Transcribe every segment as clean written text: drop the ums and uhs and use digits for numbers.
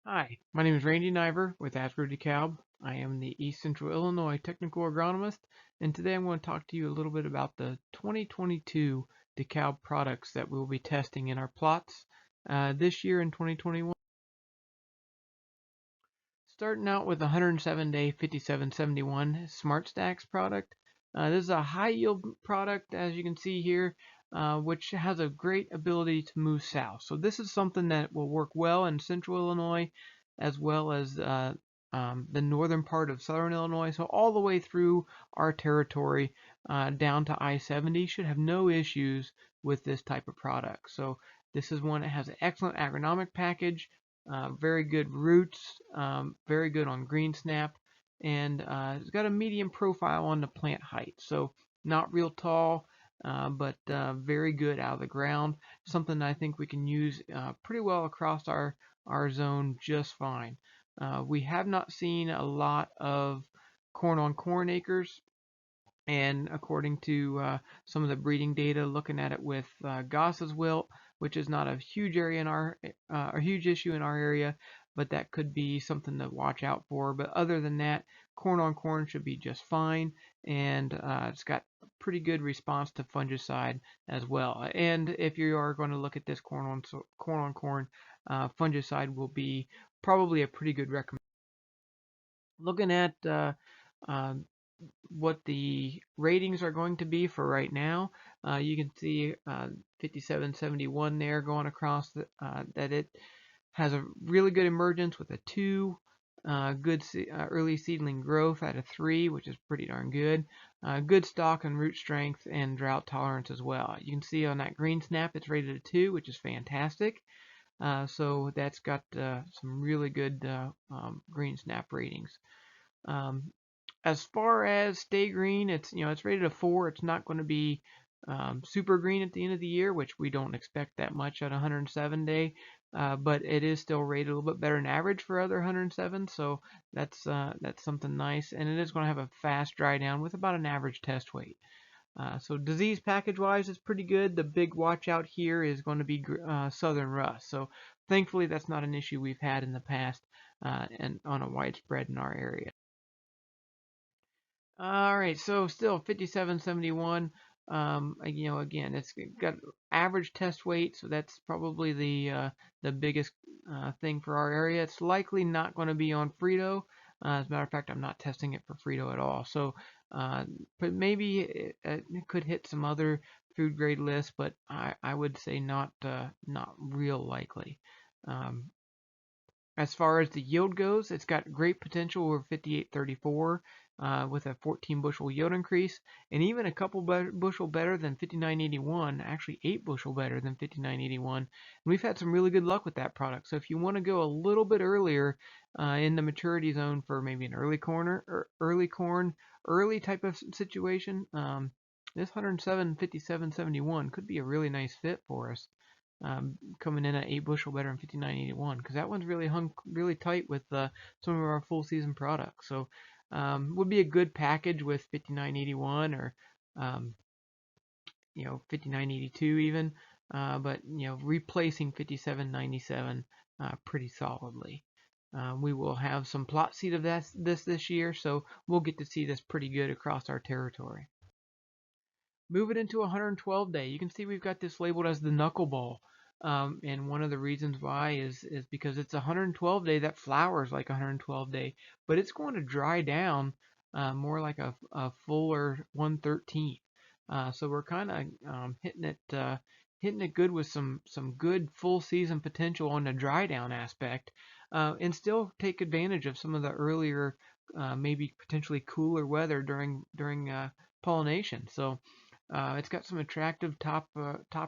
Hi, my name is Randy Niver with Dekalb. I am the East Central Illinois Technical Agronomist, and today I'm going to talk to you a little bit about the 2022 Dekalb products that we'll be testing in our plots this year in 2021. Starting out with the 107-day 5771 Smart Stacks product. This is a high yield product, as you can see here, which has a great ability to move south. So this is something that will work well in central Illinois as well as the northern part of southern Illinois. So all the way through our territory down to I-70 should have no issues with this type of product. So this is one that has an excellent agronomic package, very good roots, very good on green snap, and it's got a medium profile on the plant height. So not real tall, but very good out of the ground. Something I think we can use pretty well across our zone just fine. We have not seen a lot of corn on corn acres, and according to some of the breeding data, looking at it with Goss's wilt, which is not a huge area in a huge issue in our area, but that could be something to watch out for. But other than that, corn on corn should be just fine, and it's got pretty good response to fungicide as well. And if you are going to look at this corn on corn, fungicide will be probably a pretty good recommendation. Looking at um, what the ratings are going to be for right now. You can see 5771 there going across that it has a really good emergence with a 2, good early seedling growth at a 3, which is pretty darn good. Good stalk and root strength and drought tolerance as well. You can see on that green snap it's rated a 2, which is fantastic. So that's got some really good green snap ratings. Um, as far as stay green, it's rated a 4. It's not going to be super green at the end of the year, which we don't expect that much at 107 day, but it is still rated a little bit better than average for other 107. So that's something nice, and it is going to have a fast dry down with about an average test weight. So disease package wise is pretty good. The big watch out here is going to be southern rust. So thankfully that's not an issue we've had in the past and on a widespread in our area. All right, so still 5771. Again, it's got average test weight, so that's probably the biggest thing for our area. It's likely not going to be on Frito. As a matter of fact, I'm not testing it for Frito at all. So, but maybe it could hit some other food grade lists, but I would say not real likely. Um, as far as the yield goes, it's got great potential over 5834 with a 14 bushel yield increase, and even a couple bushel better than 5981, actually 8 bushel better than 5981. And we've had some really good luck with that product. So if you want to go a little bit earlier in the maturity zone for maybe an early type of situation, this 107 5771 could be a really nice fit for us, coming in at 8 bushel better than 5981, because that one's really hung really tight with some of our full season products. So would be a good package with 5981 or um, 5982 even, but replacing 5797 pretty solidly. We will have some plot seed of this year, so we'll get to see this pretty good across our territory. Move it into 112 day. You can see we've got this labeled as the knuckleball. And one of the reasons why is because it's 112 day that flowers like 112 day, but it's going to dry down more like a fuller 113. So we're kind of hitting it good with some good full season potential on the dry down aspect, and still take advantage of some of the earlier maybe potentially cooler weather during pollination. So it's got some attractive top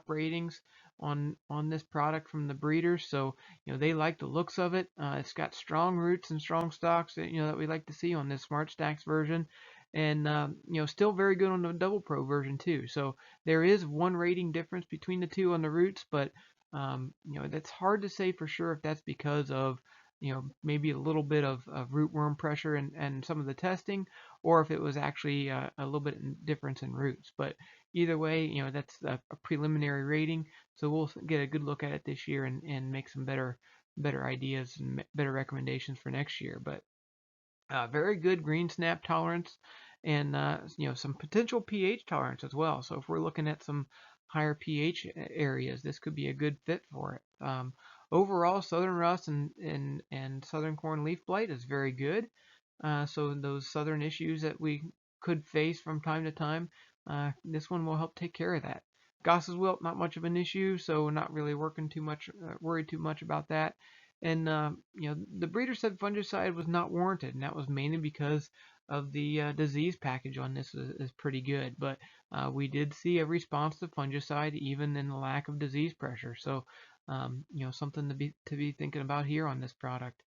ratings on this product from the breeders, so they like the looks of it. It's got strong roots and strong stalks that we like to see on this Smart Stacks version, and still very good on the Double Pro version too. So there is one rating difference between the two on the roots, but that's hard to say for sure if that's because of maybe a little bit of rootworm pressure and some of the testing, or if it was actually a little bit difference in roots. But either way, that's a preliminary rating, so we'll get a good look at it this year and make some better better ideas and better recommendations for next year. But very good green snap tolerance, and some potential pH tolerance as well. So if we're looking at some higher pH areas, this could be a good fit for it. Overall, southern rust and southern corn leaf blight is very good. So those southern issues that we could face from time to time, this one will help take care of that. Goss's wilt, not much of an issue, so not really worried too much about that. And the breeder said fungicide was not warranted, and that was mainly because of the disease package on this is pretty good. But we did see a response to fungicide even in the lack of disease pressure. So something to be thinking about here on this product.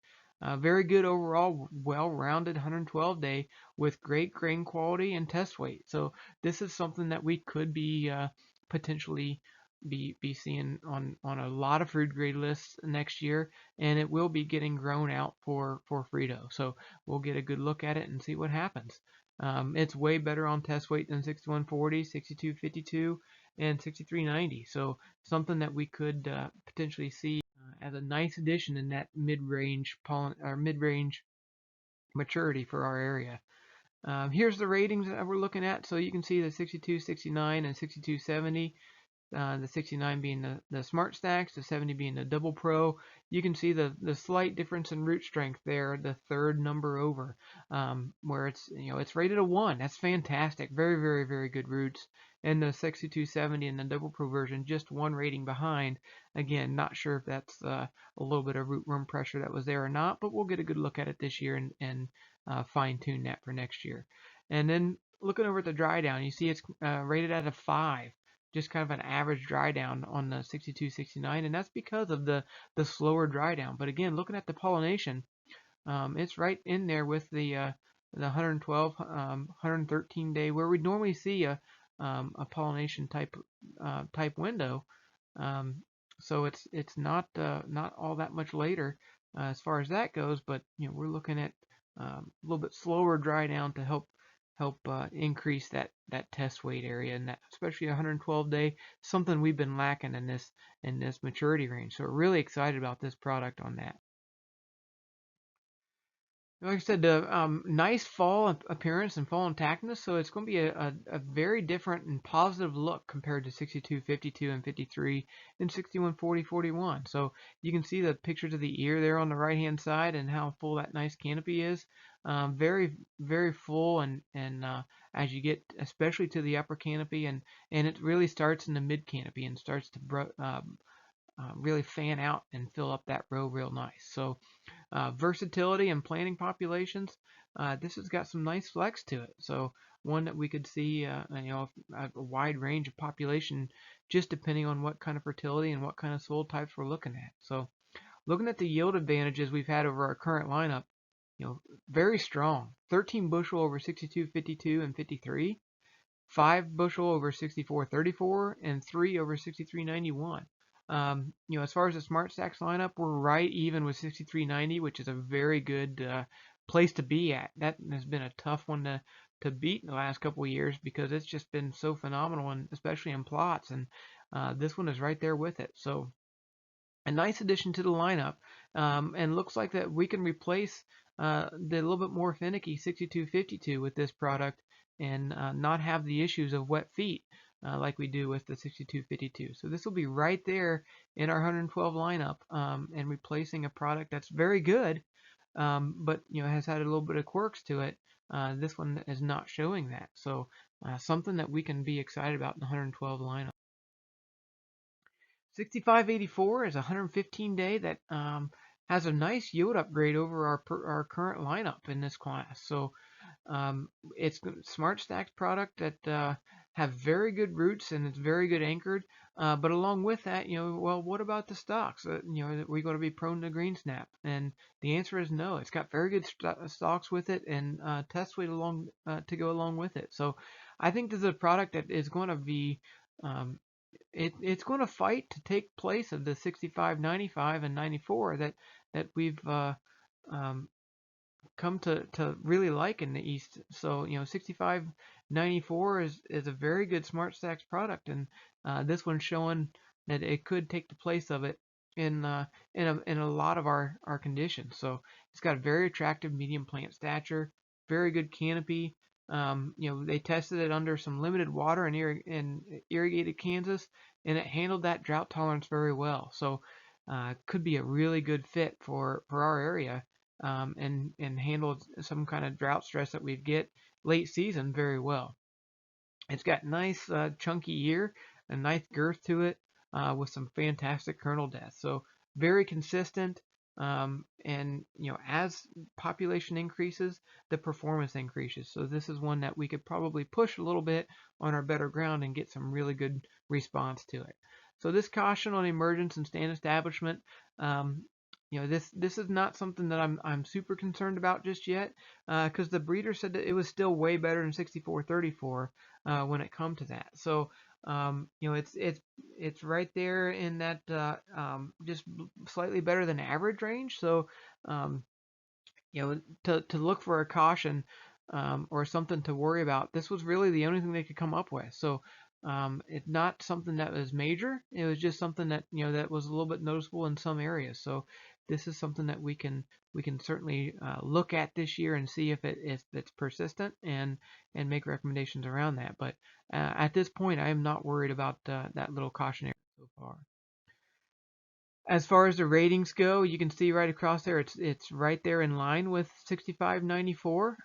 Very good overall, well-rounded 112 day with great grain quality and test weight. So this is something that we could be potentially be seeing on a lot of food grade lists next year, and it will be getting grown out for Frito. So we'll get a good look at it and see what happens. It's way better on test weight than 6140, 6252, and 6390. So something that we could potentially see as a nice addition in that mid-range maturity for our area. Here's the ratings that we're looking at. So you can see the 62, 69, and 62, 70. The 69 being the Smart Stacks, the 70 being the Double Pro. You can see the slight difference in root strength there, the third number over, where it's rated a 1. That's fantastic. Very, very, very good roots. And the 6270 and the Double Pro version, just one rating behind. Again, not sure if that's a little bit of root worm pressure that was there or not, but we'll get a good look at it this year and fine tune that for next year. And then looking over at the dry down, you see it's rated at a 5. Just kind of an average dry down on the 62, 69, and that's because of the slower dry down. But again, looking at the pollination, it's right in there with the 112, 113 day where we normally see a pollination type window. So it's not all that much later as far as that goes, but we're looking at a little bit slower dry down to help increase that test weight area, and that especially 112 day, something we've been lacking in this maturity range. So we're really excited about this product on that. Like I said, nice fall appearance and fall intactness, so it's going to be a very different and positive look compared to 62, 52, and 53, and 61, 40, 41. So you can see the pictures of the ear there on the right-hand side and how full that nice canopy is. Very, very full, and as you get especially to the upper canopy, and it really starts in the mid canopy and starts to really fan out and fill up that row real nice. So versatility and planting populations, this has got some nice flex to it. So one that we could see, a wide range of population, just depending on what kind of fertility and what kind of soil types we're looking at. So looking at the yield advantages we've had over our current lineup, very strong. 13 bushel over 62, 52, and 53. 5 bushel over 64.34, and 3 over 63.91. As far as the Smart Stacks lineup, we're right even with 63.90, which is a very good place to be at. That has been a tough one to beat in the last couple of years because it's just been so phenomenal, and especially in plots. And this one is right there with it. So a nice addition to the lineup, and looks like that we can replace the little bit more finicky 62.52 with this product and not have the issues of wet feet like we do with the 62.52. So this will be right there in our 112 lineup, and replacing a product that's very good, but has had a little bit of quirks to it. This one is not showing that. So something that we can be excited about in the 112 lineup. 6584 is a 115 day that has a nice yield upgrade over our current lineup in this class. So it's Smart Stacks product that have very good roots and it's very good anchored. But along with that, well, what about the stalks? Are we going to be prone to green snap? And the answer is no. It's got very good stalks with it and test weight to go along with it. So I think this is a product that is going to be it's going to fight to take place of the 65, 95, and 94 that we've come to really like in the East. So 65, 94 is a very good Smart Stacks product, and this one's showing that it could take the place of it in a lot of our conditions. So it's got a very attractive medium plant stature, very good canopy. They tested it under some limited water in irrigated Kansas, and it handled that drought tolerance very well. So could be a really good fit for our area, and handled some kind of drought stress that we'd get late season very well. It's got nice chunky ear, a nice girth to it, with some fantastic kernel depth. So very consistent. And as population increases, the performance increases. So this is one that we could probably push a little bit on our better ground and get some really good response to it. So this caution on emergence and stand establishment, this is not something that I'm super concerned about just yet, because the breeder said that it was still way better than 6434 when it come to that. So it's right there in that just slightly better than average range. So um, to look for a caution, or something to worry about, this was really the only thing they could come up with. So it's not something that was major. It was just something that that was a little bit noticeable in some areas. So this is something that we can certainly look at this year and see if it's persistent, and make recommendations around that. But at this point, I am not worried about that little cautionary so far. As far as the ratings go, you can see right across there, it's right there in line with 6594.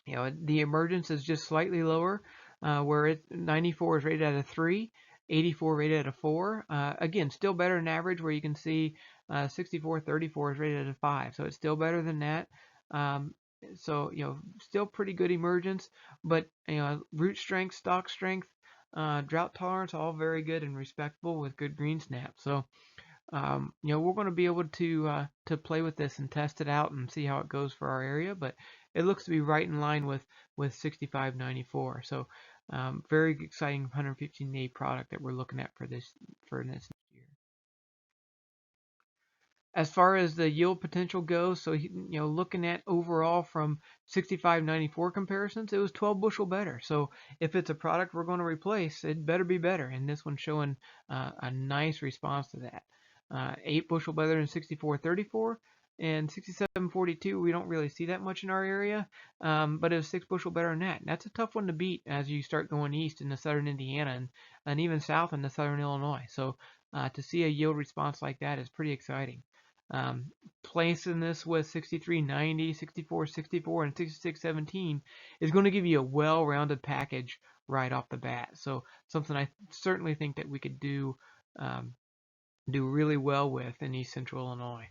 The emergence is just slightly lower, where 94 is rated at a 3, 84 rated at a 4. Again, still better than average, where you can see 6434 is rated at a 5. So it's still better than that. So still pretty good emergence, but root strength, stalk strength, drought tolerance, all very good and respectable with good green snap. So we're going to be able to play with this and test it out and see how it goes for our area. But it looks to be right in line with 6594. So very exciting 115-day product that we're looking at for this next year. As far as the yield potential goes, so looking at overall from 6594 comparisons, it was 12 bushel better. So if it's a product we're going to replace, it better be better. And this one's showing a nice response to that. 8 bushel better than 6434, and 6742 we don't really see that much in our area, but it was 6 bushel better than that. And that's a tough one to beat as you start going east into southern Indiana, and even south into southern Illinois. So to see a yield response like that is pretty exciting. Placing this with 6390, 6464, and 6617 is going to give you a well-rounded package right off the bat. So something I certainly think that we could do really well with in East Central Illinois.